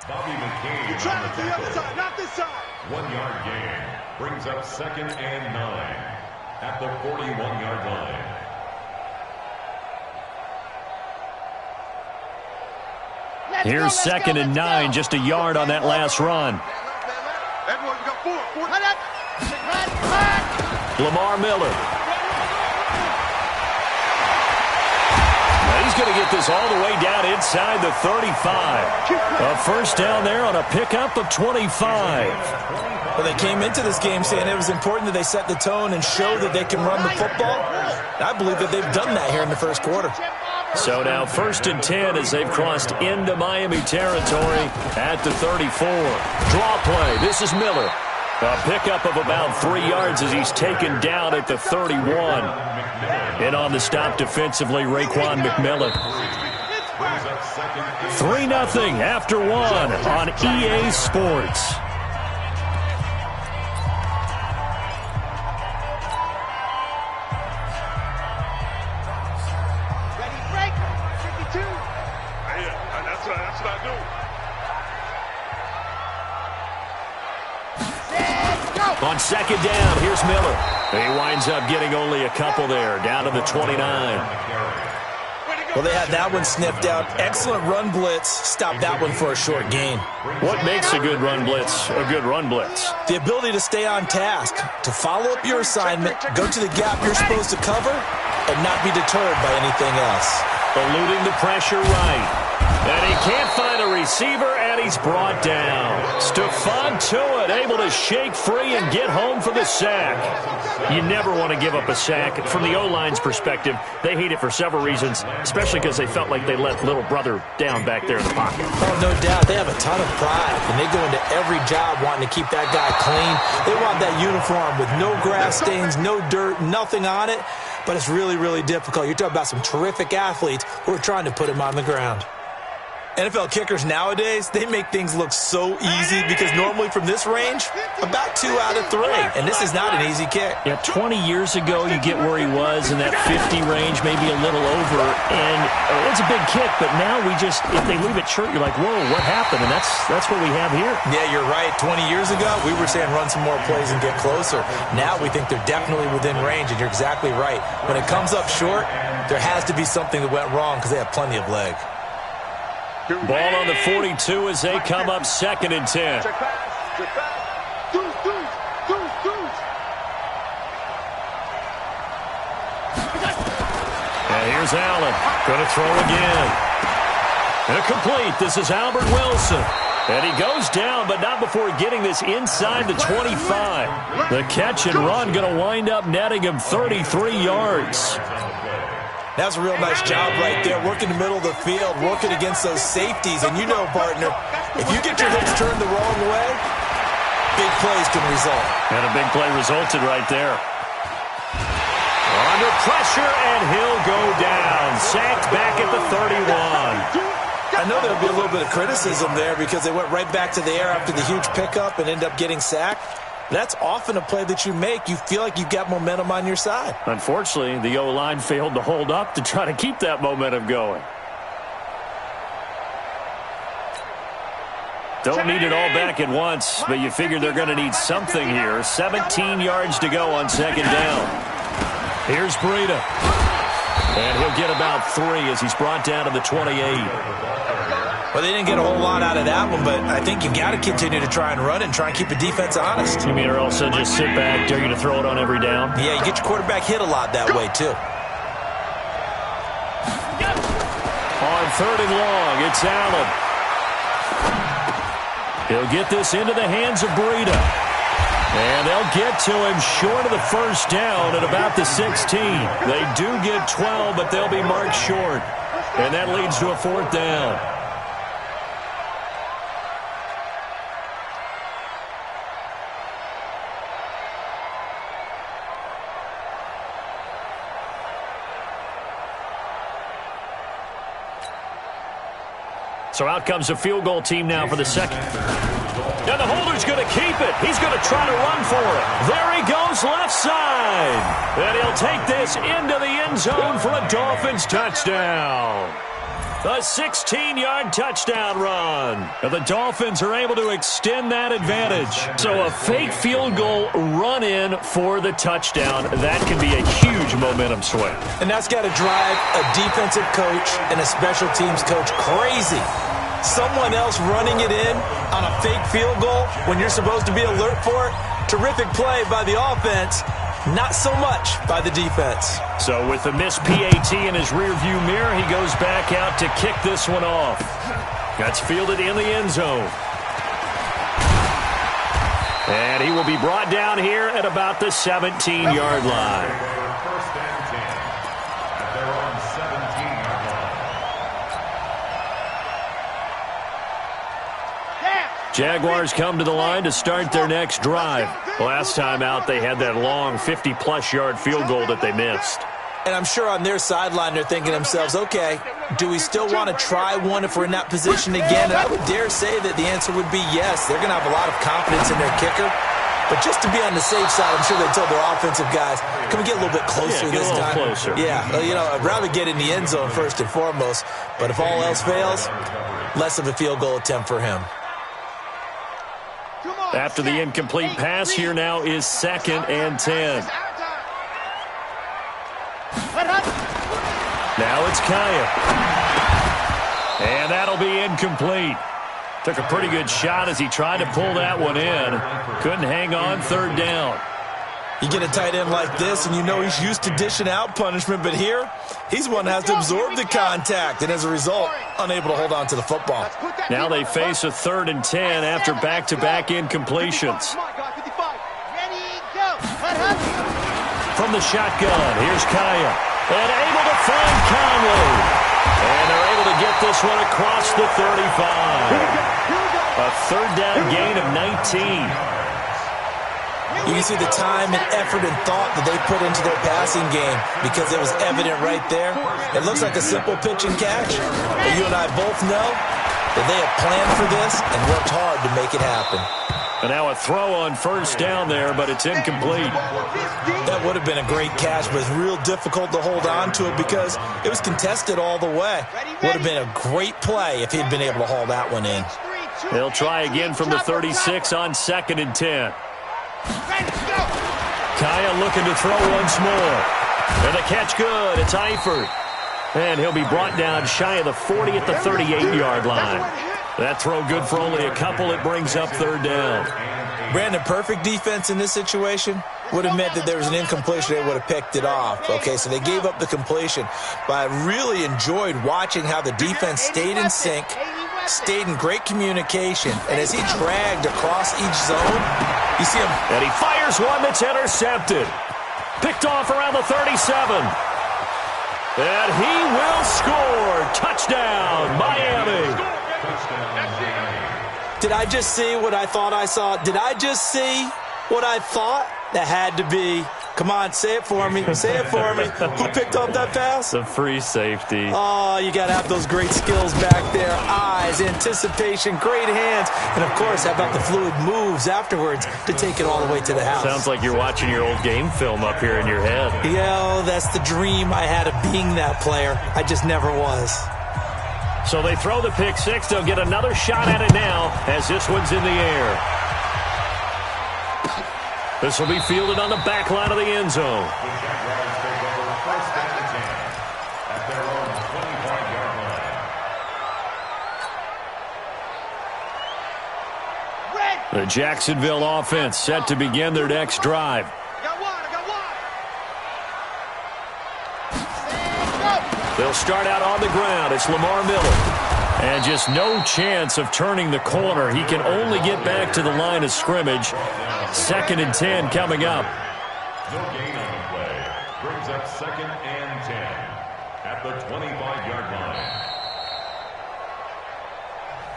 Bobby McCain. You try it to the other side, not this side. 1 yard gain brings up 2nd and 9 at the 41-yard line. Here's 2nd and 9, just a yard on that last run. Everyone, you got 4. Lamar Miller. He's going to get this all the way down inside the 35. A first down there on a pickup of 25. Well, they came into this game saying it was important that they set the tone and show that they can run the football. I believe that they've done that here in the first quarter. So now 1st and 10 as they've crossed into Miami territory at the 34. Draw play. This is Miller. A pickup of about 3 yards as he's taken down at the 31. And on the stop defensively, Raekwon McMillan. 3-0 after 1 on EA Sports. That's what I do. On 2nd down, here's Miller. He winds up getting only a couple there, down to the 29. Well, they had that one sniffed out. Excellent run blitz. Stop that one for a short gain. What makes a good run blitz a good run blitz? The ability to stay on task, to follow up your assignment, go to the gap you're supposed to cover, and not be deterred by anything else. Eluding the pressure right. And he can't find a receiver, and he's brought down. Stephon Tuitt able to shake free and get home for the sack. You never want to give up a sack. From the O-line's perspective, they hate it for several reasons, especially because they felt like they let little brother down back there in the pocket. Oh, no doubt. They have a ton of pride, and they go into every job wanting to keep that guy clean. They want that uniform with no grass stains, no dirt, nothing on it, but it's really, really difficult. You're talking about some terrific athletes who are trying to put him on the ground. NFL kickers nowadays, they make things look so easy because normally from this range, about 2 out of 3. And this is not an easy kick. Yeah, 20 years ago, you get where he was in that 50 range, maybe a little over. And it's a big kick, but now we just, if they leave it short, you're like, whoa, what happened? And that's what we have here. Yeah, you're right. 20 years ago, we were saying run some more plays and get closer. Now we think they're definitely within range, and you're exactly right. When it comes up short, there has to be something that went wrong because they have plenty of leg. Ball on the 42 as they come up 2nd and 10. Check pass. And here's Allen. Going to throw again. And complete. This is Albert Wilson. And he goes down, but not before getting this inside the 25. The catch and run going to wind up netting him 33 yards. That's a real nice job right there, working the middle of the field, working against those safeties. And you know, partner, if you get your hips turned the wrong way, big plays can result. And a big play resulted right there. Under pressure, and he'll go down. Sacked back at the 31. I know there'll be a little bit of criticism there because they went right back to the air after the huge pickup and end up getting sacked. That's often a play that you make. You feel like you've got momentum on your side. Unfortunately, the O-line failed to hold up to try to keep that momentum going. Don't need it all back at once, but you figure they're going to need something here. 17 yards to go on 2nd down. Here's Breida. And he'll get about 3 as he's brought down to the 28. Well, they didn't get a whole lot out of that one, but I think you've got to continue to try and run and try and keep the defense honest. You mean or also just sit back, dare you to throw it on every down? Yeah, you get your quarterback hit a lot that way, too. On 3rd and long, it's Allen. He'll get this into the hands of Breida. And they'll get to him short of the first down at about the 16. They do get 12, but they'll be marked short. And that leads to a 4th down. So out comes the field goal team now for the second. Now the holder's going to keep it. He's going to try to run for it. There he goes left side. And he'll take this into the end zone for a Dolphins touchdown. A 16-yard touchdown run. And the Dolphins are able to extend that advantage. So a fake field goal run-in for the touchdown. That can be a huge momentum swing. And that's got to drive a defensive coach and a special teams coach crazy. Someone else running it in on a fake field goal when you're supposed to be alert for it. Terrific play by the offense. Not so much by the defense. So with the missed PAT in his rearview mirror, he goes back out to kick this one off. That's fielded in the end zone. And he will be brought down here at about the 17-yard line. First and 10 at their own 17-yard line. Jaguars come to the line to start their next drive. Last time out, they had that long 50-plus yard field goal that they missed. And I'm sure on their sideline they're thinking to themselves, okay, do we still want to try one if we're in that position again? And I would dare say that the answer would be yes. They're going to have a lot of confidence in their kicker. But just to be on the safe side, I'm sure they told their offensive guys, can we get a little bit closer this time? Closer. Yeah, I'd rather get in the end zone first and foremost. But if all else fails, less of a field goal attempt for him. After the incomplete pass, here now is 2nd and 10. Now it's Kaya. And that'll be incomplete. Took a pretty good shot as he tried to pull that one in. Couldn't hang on, 3rd down. You get a tight end like this, and you know he's used to dishing out punishment, but here, he's one that has to absorb the contact, and as a result, unable to hold on to the football. Now they face a 3rd and 10 after back-to-back incompletions. From the shotgun, here's Kaya. And able to find Conley. And they're able to get this one across the 35. A 3rd down gain of 19. You can see the time and effort and thought that they put into their passing game because it was evident right there. It looks like a simple pitch and catch, but you and I both know that they have planned for this and worked hard to make it happen. And now a throw on 1st down there, but it's incomplete. That would have been a great catch, but it's real difficult to hold on to it because it was contested all the way. Would have been a great play if he'd been able to haul that one in. They'll try again from the 36 on 2nd and 10. Kaya looking to throw once more. And the catch good. It's Eifert. And he'll be brought down shy of the 40 at the 38-yard line. That throw good for only a couple. It brings up 3rd down. Brandon, perfect defense in this situation would have meant that there was an incompletion. They would have picked it off. Okay, so they gave up the completion. But I really enjoyed watching how the defense stayed in sync, stayed in great communication, and as he dragged across each zone, you see him. And he fires one that's intercepted. Picked off around the 37. And he will score. Touchdown, Miami. Did I just see what I thought I saw? Did I just see what I thought? That had to be. Come on, say it for me. Say it for me. Who picked up that pass? The free safety. Oh, you got to have those great skills back there. Eyes, anticipation, great hands. And, of course, how about the fluid moves afterwards to take it all the way to the house? Sounds like you're watching your old game film up here in your head. Yeah, that's the dream I had of being that player. I just never was. So they throw the pick six. They'll get another shot at it now as this one's in the air. This will be fielded on the back line of the end zone. The Jacksonville offense set to begin their next drive. They'll start out on the ground. It's Lamar Miller. And just no chance of turning the corner. He can only get back to the line of scrimmage. 2nd and 10 coming up. No gain on the play. Brings up 2nd and 10 at the 25-yard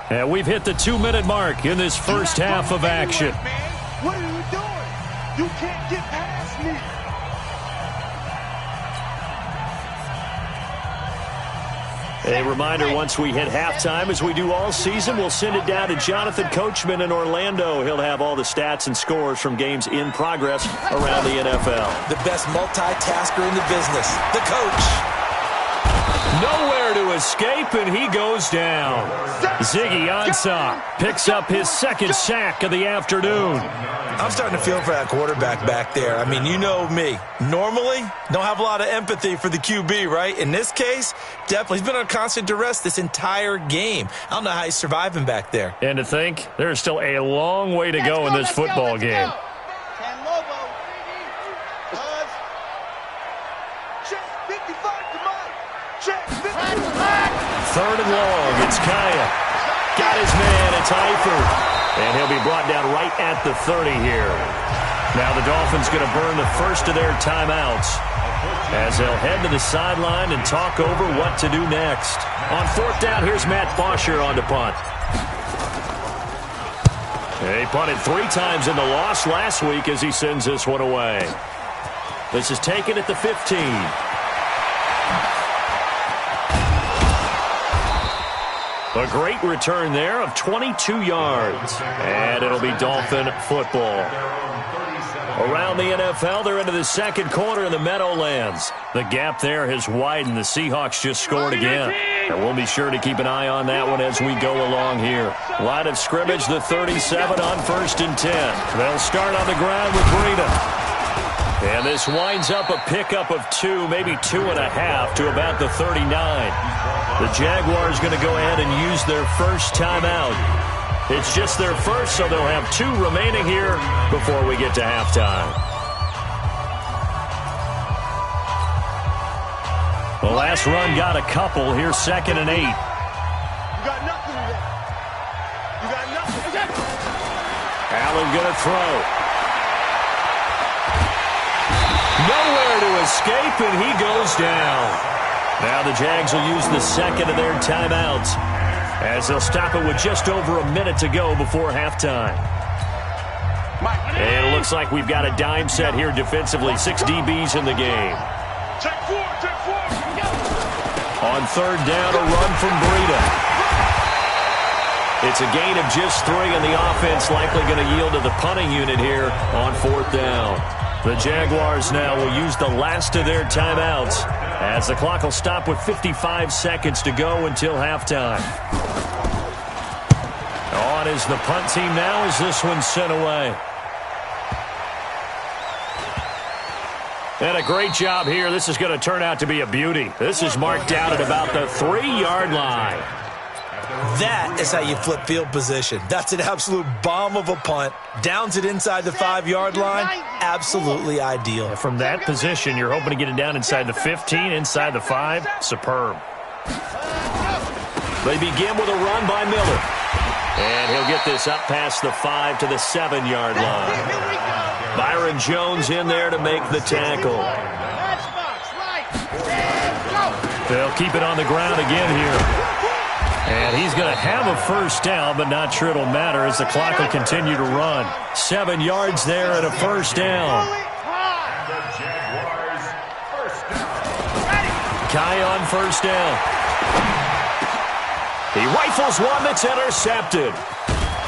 line. And we've hit the 2-minute mark in this first half of action. What are you doing? You can't get past me. A reminder, once we hit halftime, as we do all season, we'll send it down to Jonathan Coachman in Orlando. He'll have all the stats and scores from games in progress around the NFL. The best multitasker in the business, the coach. Nowhere to escape, and he goes down. Ziggy Ansah picks up his second sack of the afternoon. I'm starting to feel for that quarterback back there. I mean, you know me. Normally, don't have a lot of empathy for the QB, right? In this case, definitely. He's been on constant duress this entire game. I don't know how he's surviving back there. And to think, there's still a long way to go in this football game. Third and long, it's Kaya. Got his man, it's Eifert. And he'll be brought down right at the 30 here. Now the Dolphins going to burn the first of their timeouts as they'll head to the sideline and talk over what to do next. On fourth down, here's Matt Bosher on to punt. He punted 3 times in the loss last week as he sends this one away. This is taken at the 15. A great return there of 22 yards. And it'll be Dolphin football. Around the NFL, they're into the second quarter in the Meadowlands. The gap there has widened. The Seahawks just scored again. And we'll be sure to keep an eye on that one as we go along here. Line of scrimmage, the 37 on 1st and 10. They'll start on the ground with Breida. And this winds up a pickup of 2, maybe 2.5 to about the 39. The Jaguars going to go ahead and use their first timeout. It's just their first, so they'll have 2 remaining here before we get to halftime. The last run got a couple. Here's 2nd and 8. You got nothing there. You got nothing. Allen going to throw. Nowhere to escape, and he goes down. Now the Jags will use the second of their timeouts as they'll stop it with just over a minute to go before halftime. And it looks like we've got a dime set here defensively. 6 DBs in the game. Check 4. On 3rd down, a run from Breida. It's a gain of just 3, and the offense likely going to yield to the punting unit here on 4th down. The Jaguars now will use the last of their timeouts as the clock will stop with 55 seconds to go until halftime. On is the punt team now as this one's sent away. And a great job here. This is going to turn out to be a beauty. This is marked out at about the 3-yard line. That is how you flip field position. That's an absolute bomb of a punt. Downs it inside the 5-yard line. Absolutely ideal. From that position, you're hoping to get it down inside the 15, inside the 5. Superb. They begin with a run by Miller. And he'll get this up past the 5 to the 7-yard line. Byron Jones in there to make the tackle. They'll keep it on the ground again here. And he's going to have a first down, but not sure it'll matter as the clock will continue to run. 7 yards there and a first down. Kai on first down. He rifles one that's intercepted.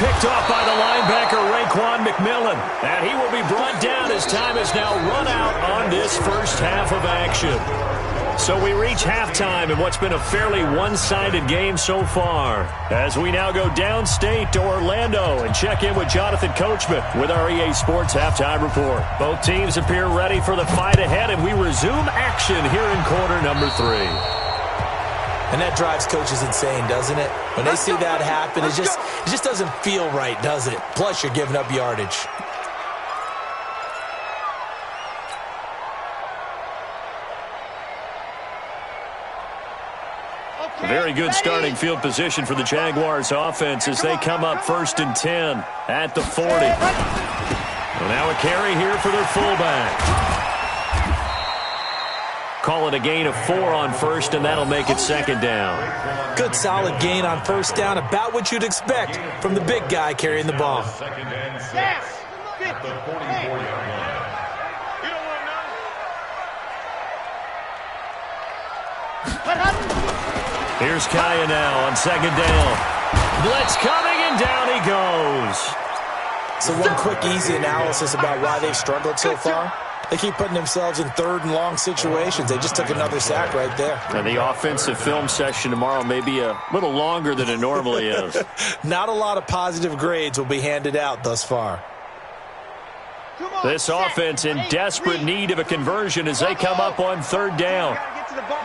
Picked off by the linebacker, Raekwon McMillan. And he will be brought down as time has now run out on this first half of action. So we reach halftime in what's been a fairly one-sided game so far. As we now go downstate to Orlando and check in with Jonathan Coachman with our EA Sports Halftime Report. Both teams appear ready for the fight ahead, and we resume action here in quarter number 3. And that drives coaches insane, doesn't it? When they see that happen, it just doesn't feel right, does it? Plus, you're giving up yardage. Very good starting field position for the Jaguars offense as they come up 1st and 10 at the 40. Well, now a carry here for their fullback. Call it a gain of 4 on first, and that'll make it 2nd down. Good solid gain on first down, about what you'd expect from the big guy carrying the ball. 2nd and 6 at the 44-yard line. Here's Kaya now on 2nd down. Blitz coming, and down he goes. So one quick, easy analysis about why they've struggled so far. They keep putting themselves in third and long situations. They just took another sack right there. And the offensive film session tomorrow may be a little longer than it normally is. Not a lot of positive grades will be handed out thus far. This offense in desperate need of a conversion as they come up on third down. Get to the ball.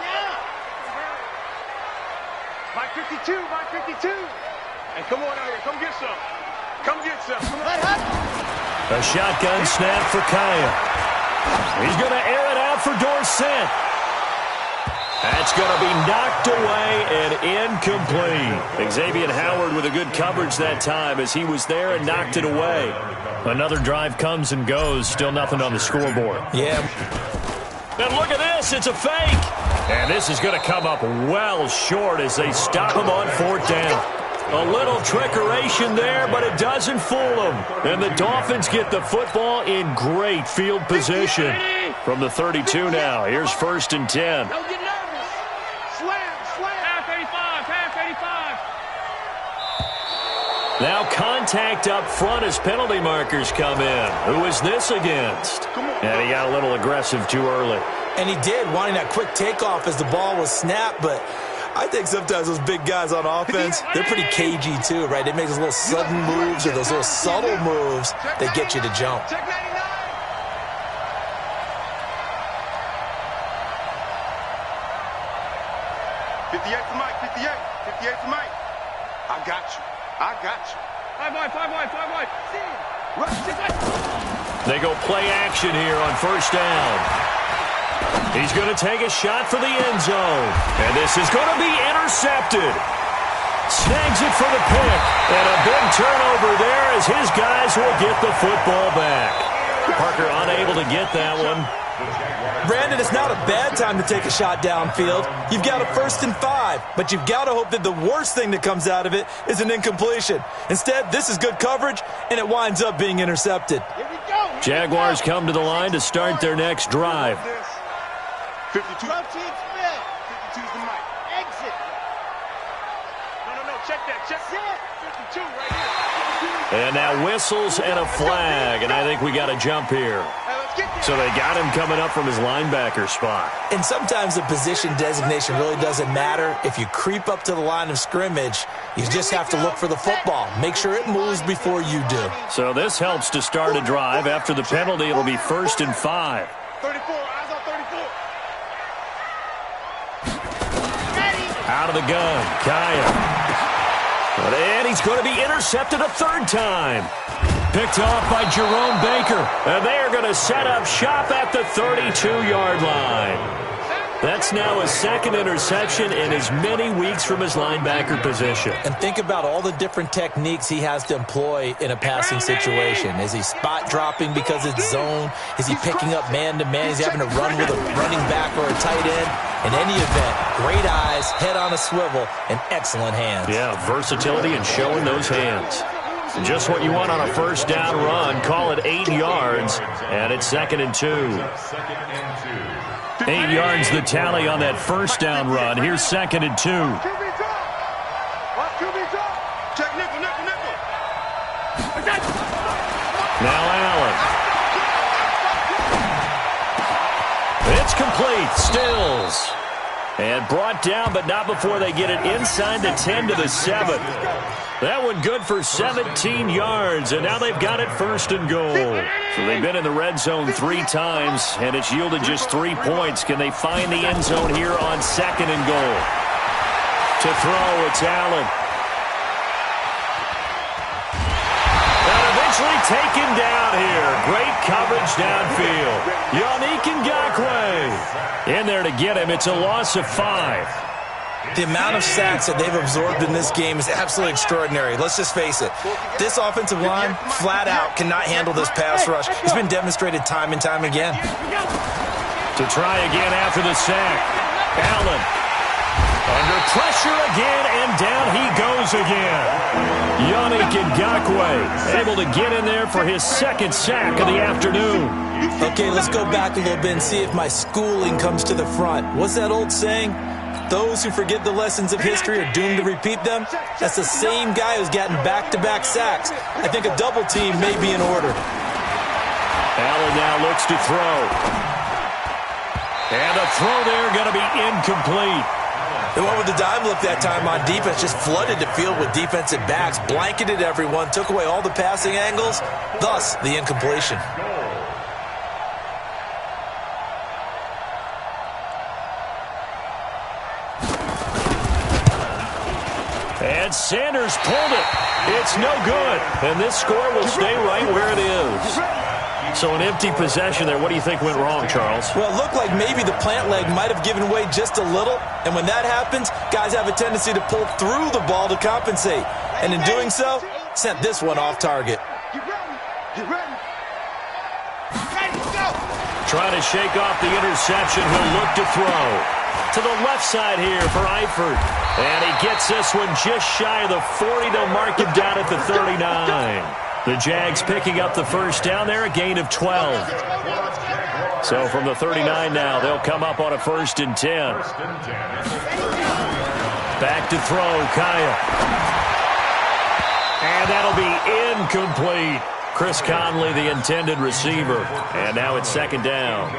Mike 52, Mike 52. Hey, come on out here. Come get some. Come get some. Come on. A shotgun snap for Kaya. He's going to air it out for Dorsett. That's going to be knocked away and incomplete. Xavier Howard with a good coverage that time as he was there and knocked it away. Another drive comes and goes. Still nothing on the scoreboard. Yeah. And look at this. It's a fake. And this is going to come up well short as they stop him on fourth down. A little trickeration there, but it doesn't fool them. And the Dolphins get the football in great field position. From the 32 now, here's 1st and 10. Don't get nervous. Slam, slam. Half 85, half 85. Now contact up front as penalty markers come in. Who is this against? And he got a little aggressive too early. And he did, wanting that quick takeoff as the ball was snapped, but I think sometimes those big guys on offense, they're pretty cagey too, right? They make those little sudden moves or those little subtle moves that get you to jump. Check 99. 58 for Mike, 58. 58 for Mike. I got you. I got you. 5 wide, 5 wide, 5 wide. They go play action here on first down. He's going to take a shot for the end zone. And this is going to be intercepted. Snags it for the pick. And a big turnover there as his guys will get the football back. Parker unable to get that one. Brandon, it's not a bad time to take a shot downfield. You've got a 1st and 5, but you've got to hope that the worst thing that comes out of it is an incompletion. Instead, this is good coverage, and it winds up being intercepted. Here we go. Jaguars come to the line to start their next drive. 52. 52's the Mike. Exit. No. Check that. Check that. 52 right here. And now whistles and a flag, and I think we got a jump here. So they got him coming up from his linebacker spot. And sometimes the position designation really doesn't matter. If you creep up to the line of scrimmage, you just have to look for the football. Make sure it moves before you do. So this helps to start a drive. After the penalty, it'll be 1st and 5. 34, eyes on 34. Out of the gun, Kaya. And he's going to be intercepted a third time. Picked off by Jerome Baker. And they are going to set up shop at the 32-yard line. That's now his second interception in as many weeks from his linebacker position. And think about all the different techniques he has to employ in a passing situation. Is he spot dropping because it's zone? Is he picking up man-to-man? Is he having to run with a running back or a tight end? In any event, great eyes, head on a swivel, and excellent hands. Yeah, versatility and showing those hands. Just what you want on a first down run. Call it 8 yards, and it's 2nd and 2. 8 yards the tally on that first down run. Here's 2nd and 2. Check nickel. Now Allen. It's complete. Stills. And brought down, but not before they get it inside the 10 to the 7. That one good for 17 yards, and now they've got it 1st and goal. So they've been in the red zone 3 times, and it's yielded just 3 points. Can they find the end zone here on 2nd and goal? To throw, it's Allen. And eventually taken down here. Great coverage downfield. Yannick Ngakoue in there to get him. It's a loss of 5. The amount of sacks that they've absorbed in this game is absolutely extraordinary. Let's just face it. This offensive line, flat out, cannot handle this pass rush. It's been demonstrated time and time again. To try again after the sack. Allen under pressure again, and down he goes again. Yannick Ngakoue able to get in there for his 2nd sack of the afternoon. Okay, let's go back a little bit and see if my schooling comes to the front. What's that old saying? Those who forget the lessons of history are doomed to repeat them. That's the same guy who's gotten back-to-back sacks. I think a double team may be in order. Allen now looks to throw. And the throw there going to be incomplete. They went with the dime look that time on defense, just flooded the field with defensive backs, blanketed everyone, took away all the passing angles, thus the incompletion. And Sanders pulled it. It's no good. And this score will stay right where it is. So an empty possession there. What do you think went wrong, Charles? Well, it looked like maybe the plant leg might have given way just a little. And when that happens, guys have a tendency to pull through the ball to compensate. And in doing so, sent this one off target. Trying to shake off the interception. He'll look to throw. To the left side here for Eifert. And he gets this one just shy of the 40. They'll mark him down at the 39. The Jags picking up the first down there, a gain of 12. So from the 39 now, they'll come up on a 1st and 10. Back to throw, Kaya. And that'll be incomplete. Chris Conley, the intended receiver. And now it's 2nd down.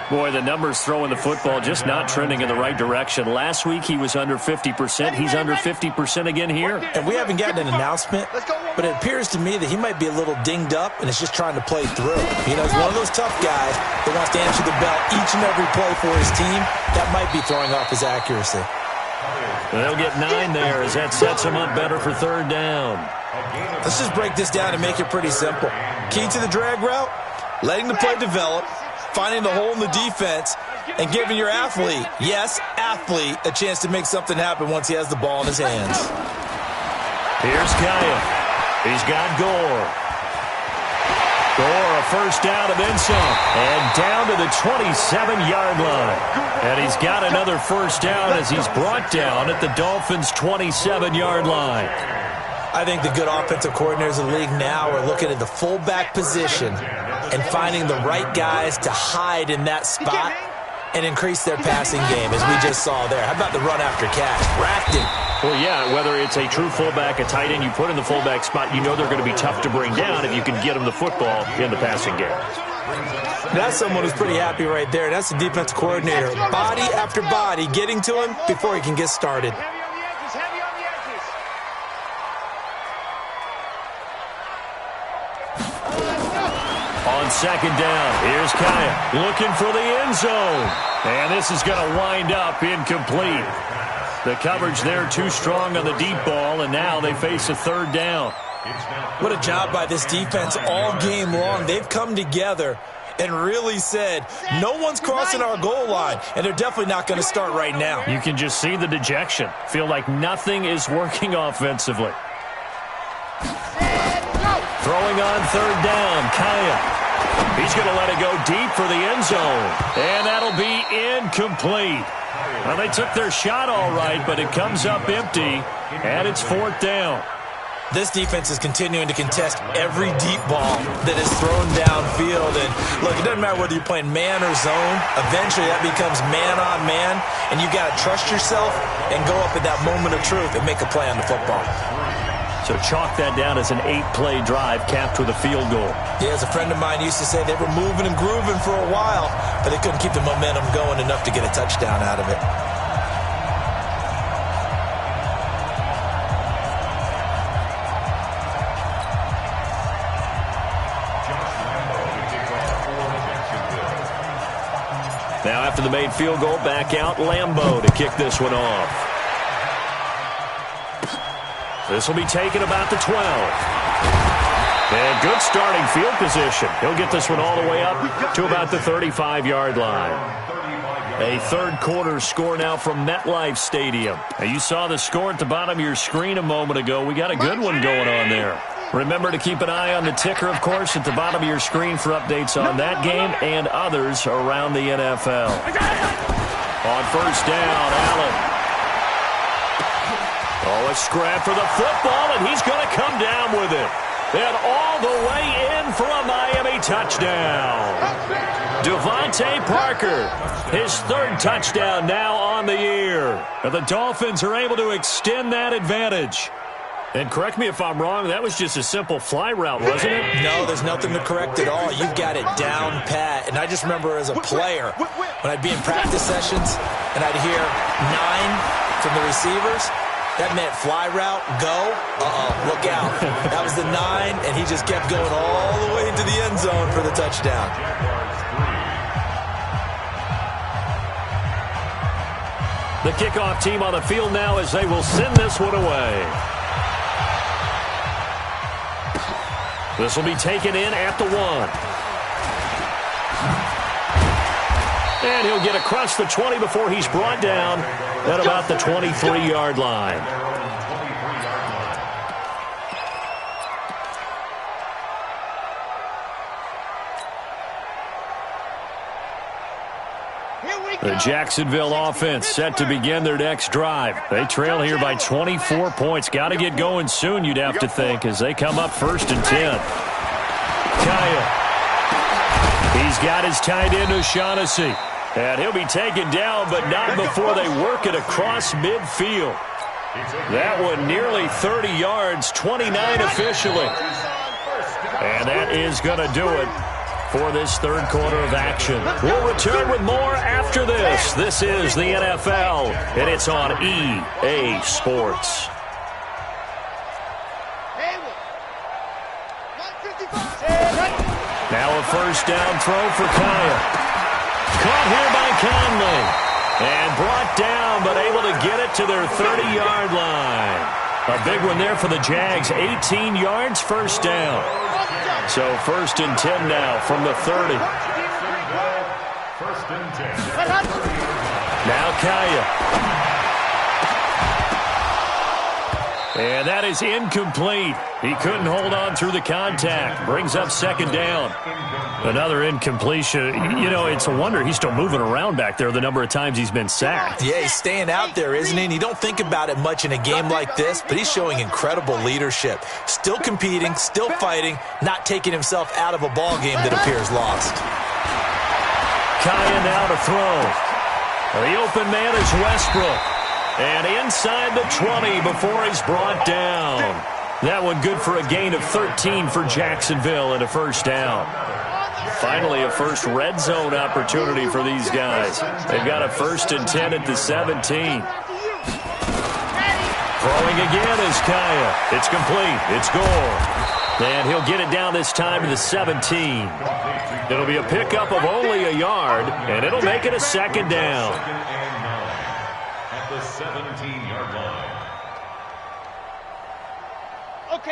Boy, the numbers throwing the football just not trending in the right direction. Last week he was under 50%. He's under 50% again here. And we haven't gotten an announcement, but it appears to me that he might be a little dinged up and is just trying to play through. You know, he's one of those tough guys that wants to answer the bell each and every play for his team. That might be throwing off his accuracy. They'll get 9 there as that sets him up better for 3rd down. Let's just break this down and make it pretty simple. Key to the drag route, letting the play develop, finding the hole in the defense, and giving your athlete, yes, athlete, a chance to make something happen once he has the ball in his hands. Here's Kaya. He's got Gore. Gore, a 1st down and then some. And down to the 27-yard line. And he's got another 1st down as he's brought down at the Dolphins' 27-yard line. I think the good offensive coordinators in the league now are looking at the fullback position and finding the right guys to hide in that spot and increase their passing game, as we just saw there. How about the run after catch? Racked him. Well, yeah, whether it's a true fullback, a tight end, you put in the fullback spot, you know they're going to be tough to bring down if you can get them the football in the passing game. That's someone who's pretty happy right there. That's the defensive coordinator. Body after body getting to him before he can get started. On 2nd down, here's Kaya looking for the end zone. And this is going to wind up incomplete. The coverage there too strong on the deep ball, and now they face a 3rd down. What a job by this defense all game long. They've come together and really said, no one's crossing our goal line, and they're definitely not going to start right now. You can just see the dejection. Feel like nothing is working offensively. Throwing on 3rd down, Kaya. He's going to let it go deep for the end zone. And that'll be incomplete. Well, they took their shot all right, but it comes up empty, and it's 4th down. This defense is continuing to contest every deep ball that is thrown downfield. And, look, it doesn't matter whether you're playing man or zone. Eventually, that becomes man-on-man, and you got to trust yourself and go up at that moment of truth and make a play on the football. So chalk that down as an 8-play drive capped with a field goal. Yeah, as a friend of mine used to say, they were moving and grooving for a while, but they couldn't keep the momentum going enough to get a touchdown out of it. Now after the made field goal, back out Lambeau to kick this one off. This will be taken about the 12. And good starting field position. He'll get this one all the way up to about the 35-yard line. A 3rd quarter score now from MetLife Stadium. Now you saw the score at the bottom of your screen a moment ago. We got a good one going on there. Remember to keep an eye on the ticker, of course, at the bottom of your screen for updates on that game and others around the NFL. On 1st down, Allen. Oh, a scrap for the football, and he's going to come down with it. And all the way in for a Miami touchdown. Devontae Parker, his 3rd touchdown now on the year. And the Dolphins are able to extend that advantage. And correct me if I'm wrong, that was just a simple fly route, wasn't it? No, there's nothing to correct at all. You've got it down pat. And I just remember as a player, when I'd be in practice sessions and I'd hear 9 from the receivers, that meant fly route, go, look out. That was the 9, and he just kept going all the way into the end zone for the touchdown. The kickoff team on the field now as they will send this one away. This will be taken in at the 1. And he'll get across the 20 before he's brought down at about the 23-yard line. The Jacksonville offense set to begin their next drive. They trail here by 24 points. Got to get going soon, you'd have to think, as they come up 1st and 10. Kaya. He's got his tight end, O'Shaughnessy. And he'll be taken down, but not before they work it across midfield. That one nearly 30 yards, 29 officially. And that is going to do it for this third quarter of action. We'll return with more after this. This is the NFL, and it's on EA Sports. Now a first down throw for Kaya. Caught here by Conley. And brought down, but able to get it to their 30-yard line. A big one there for the Jags. 18 yards, first down. So 1st and 10 now from the 30. 1st and 10. Now Kaya. And that is incomplete. He couldn't hold on through the contact. Brings up 2nd down. Another incompletion. You know, it's a wonder he's still moving around back there the number of times he's been sacked. Yeah, he's staying out there, isn't he? And you don't think about it much in a game like this, but he's showing incredible leadership. Still competing, still fighting, not taking himself out of a ball game that appears lost. Kaya now to throw. The open man is Westbrook. And inside the 20 before he's brought down. That one good for a gain of 13 for Jacksonville and a first down. Finally, a first red zone opportunity for these guys. They've got a 1st and 10 at the 17. Throwing again is Kaya. It's complete. It's Gore. And he'll get it down this time to the 17. It'll be a pickup of only a yard, and it'll make it a 2nd down. At the 17-yard line.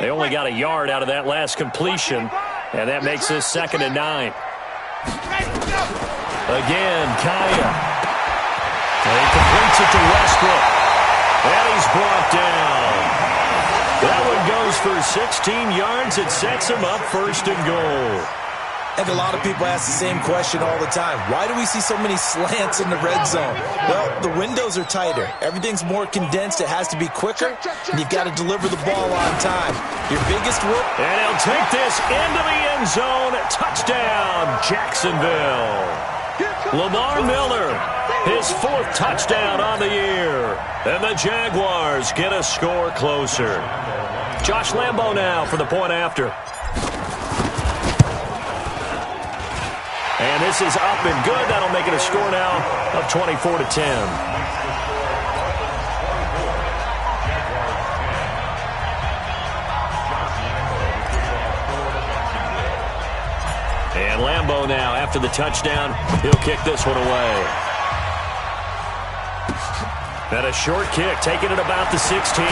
They only got a yard out of that last completion, and that makes this 2nd and 9. Again, Kaya. And he completes it to Westbrook. And he's brought down. That one goes for 16 yards. It sets him up 1st and goal. And a lot of people ask the same question all the time. Why do we see so many slants in the red zone? Well, the windows are tighter. Everything's more condensed. It has to be quicker, and you've got to deliver the ball on time. Your biggest whoop. And he'll take this into the end zone. Touchdown, Jacksonville. Lamar Miller, his 4th touchdown on the year. And the Jaguars get a score closer. Josh Lambo now for the point after. And this is up and good. That'll make it a score now of 24-10. And Lambo now, after the touchdown, he'll kick this one away. And a short kick, taking it about the 16.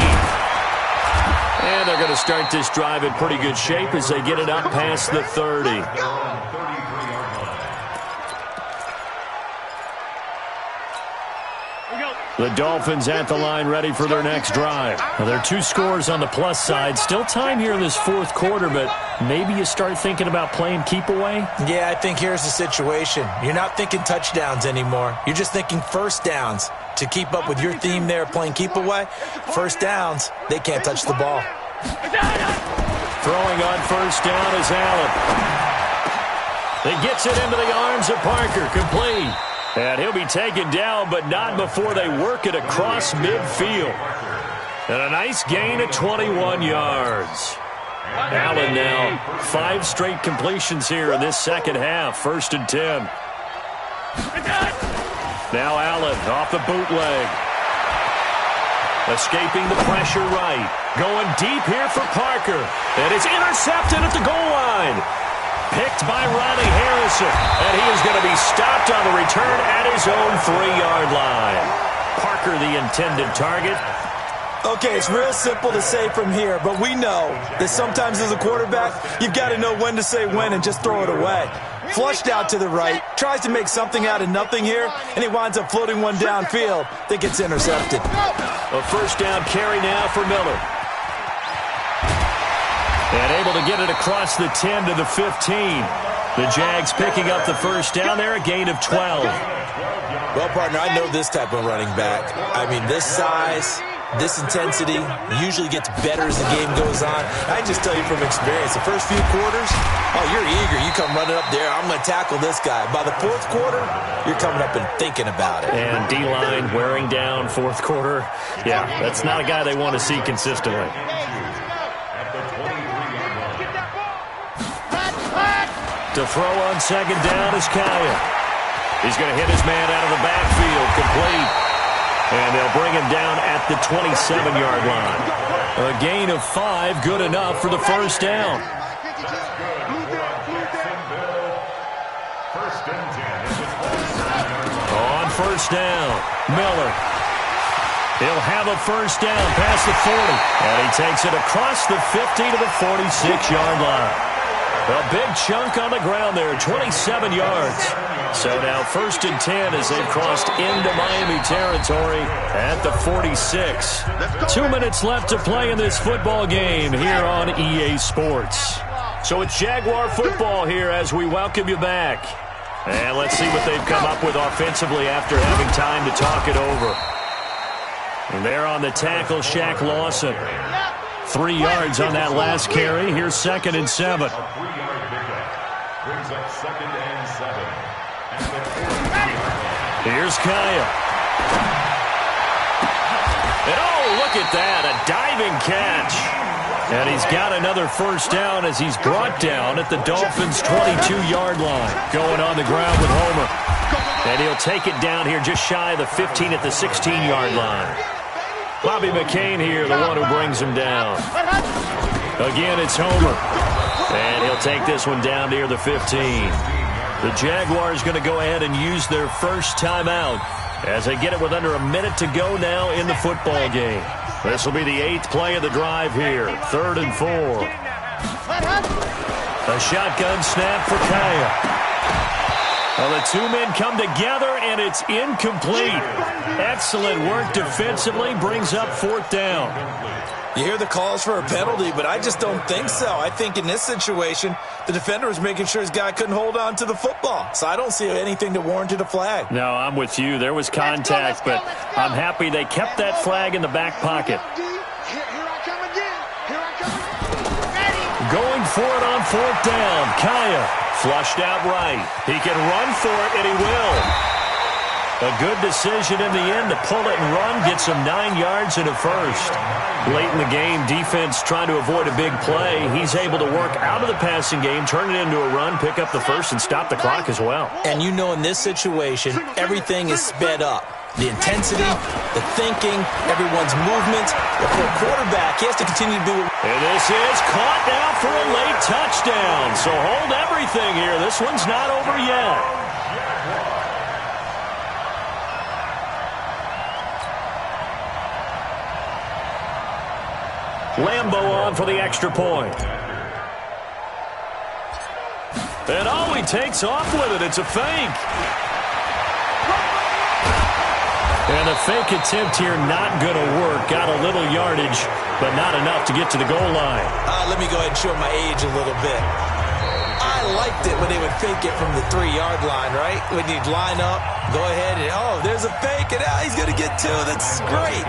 And they're going to start this drive in pretty good shape as they get it up past the 30. The Dolphins at the line ready for their next drive. Now, there are 2 scores on the plus side. Still time here in this 4th quarter, but maybe you start thinking about playing keep away? Yeah, I think here's the situation. You're not thinking touchdowns anymore. You're just thinking first downs. To keep up with your theme there, playing keep away, first downs, they can't touch the ball. Throwing on first down is Allen. He gets it into the arms of Parker, complete. And he'll be taken down, but not before they work it across midfield. And a nice gain of 21 yards. Allen now 5 straight completions here in this second half. 1st and 10. Now Allen off the bootleg. Escaping the pressure right. Going deep here for Parker. And it's intercepted at the goal line. Picked by Ronnie Harrison. And he is going to be stopped on the return at his own 3-yard line. Parker the intended target. Okay, it's real simple to say from here, but we know that sometimes as a quarterback, you've got to know when to say when and just throw it away. Flushed out to the right, tries to make something out of nothing here, and he winds up floating one downfield that gets intercepted. A 1st down carry now for Miller. And able to get it across the 10 to the 15. The Jags picking up the 1st down there, a gain of 12. Well, partner, I know this type of running back. I mean, this size, this intensity usually gets better as the game goes on. I just tell you from experience, the first few quarters, oh, you're eager. You come running up there, I'm going to tackle this guy. By the 4th quarter, you're coming up and thinking about it. And D-line wearing down 4th quarter. Yeah, that's not a guy they want to see consistently. To throw on 2nd down is Kaya. He's going to hit his man out of the backfield, complete. And they'll bring him down at the 27-yard line. A gain of 5, good enough for the 1st down. On 1st down, Miller. He'll have a 1st down past the 40. And he takes it across the 50 to the 46-yard line. A big chunk on the ground there, 27 yards. So now 1st and 10 as they've crossed into Miami territory at the 46. 2 minutes left to play in this football game here on EA Sports. So it's Jaguar football here as we welcome you back. And let's see what they've come up with offensively after having time to talk it over. And there on the tackle, Shaq Lawson. 3 yards on that last carry. Here's 2nd and 7. Brings up 2nd and 7. Here's Kaya. And oh, look at that, a diving catch. And he's got another 1st down as he's brought down at the Dolphins' 22-yard line. Going on the ground with Homer. And he'll take it down here just shy of the 15 at the 16-yard line. Bobby McCain here, the one who brings him down. Again, it's Homer. And he'll take this one down near the 15. The Jaguars going to go ahead and use their 1st timeout as they get it with under a minute to go now in the football game. This will be the 8th play of the drive here. 3rd and 4. A shotgun snap for Kaya. Well, the 2 men come together, and it's incomplete. Excellent work defensively, brings up 4th down. You hear the calls for a penalty, but I just don't think so. I think in this situation, the defender was making sure his guy couldn't hold on to the football. So I don't see anything that warranted a flag. No, I'm with you. There was contact, but I'm happy they kept that flag in the back pocket. Going for it on 4th down. Kaya flushed out right. He can run for it, and he will. A good decision in the end to pull it and run, get some 9 yards and a 1st. Late in the game, defense trying to avoid a big play. He's able to work out of the passing game, turn it into a run, pick up the 1st, and stop the clock as well. And you know in this situation, everything is sped up. The intensity, the thinking, everyone's movement. But for a quarterback, he has to continue to do it. And this is caught now for a late touchdown. So hold everything here. This one's not over yet. Lambo on for the extra point. And oh, he takes off with it. It's a fake. And the fake attempt here not going to work. Got a little yardage, but not enough to get to the goal line. Let me go ahead and show my age a little bit. I liked it when they would fake it from the 3-yard line, right? When you'd line up, go ahead and, oh, there's a fake, and he's going to get 2. That's great.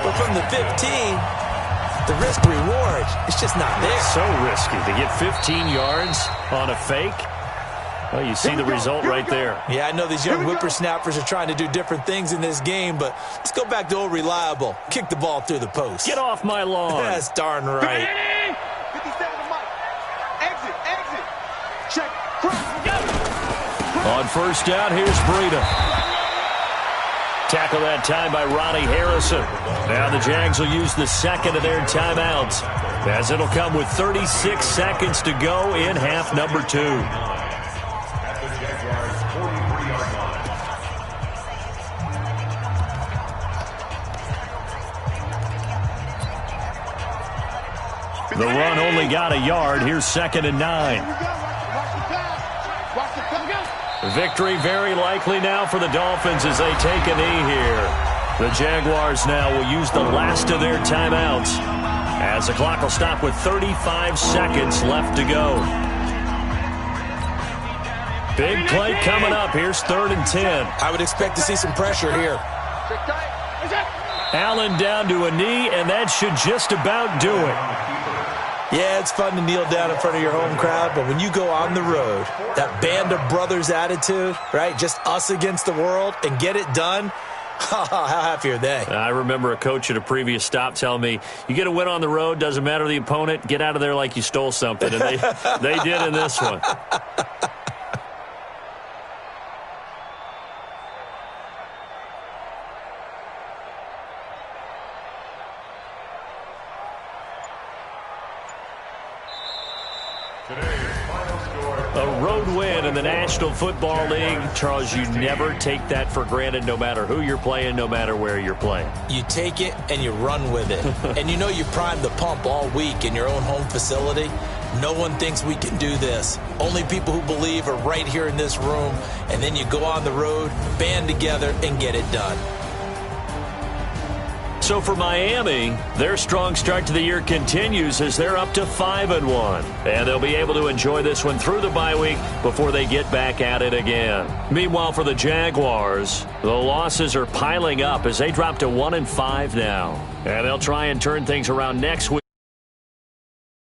But from the 15... the risk-reward, it's just not there. So risky to get 15 yards on a fake. Well, you see the result right there. Yeah, I know these young whippersnappers are trying to do different things in this game, but let's go back to old reliable. Kick the ball through the post. Get off my lawn. That's darn right. 57 to Mike. Exit. Check. Cross. On first down, here's Breida. Tackle that time by Ronnie Harrison. Now the Jags will use the second of their timeouts, as it'll come with 36 seconds to go in half number 2. At the Jaguars' 43-yard line. The run only got a yard. Here's 2nd and 9. Victory very likely now for the Dolphins as they take a knee here. The Jaguars now will use the last of their timeouts, as the clock will stop with 35 seconds left to go. Big play coming up. Here's 3rd and 10. I would expect to see some pressure here. Allen down to a knee, and that should just about do it. Yeah, it's fun to kneel down in front of your home crowd, but when you go on the road, that band of brothers attitude, right, just us against the world, and get it done, how happy are they? I remember a coach at a previous stop telling me, you get a win on the road, doesn't matter the opponent, get out of there like you stole something, and they did in this one. A road win in the National Football League. Charles, you never take that for granted no matter who you're playing, no matter where you're playing. You take it and you run with it. And you know you primed the pump all week in your own home facility. No one thinks we can do this. Only people who believe are right here in this room. And then you go on the road, band together, and get it done. So for Miami, their strong start to the year continues as they're up to 5-1. And they'll be able to enjoy this one through the bye week before they get back at it again. Meanwhile, for the Jaguars, the losses are piling up as they drop to 1-5 now. And they'll try and turn things around next week.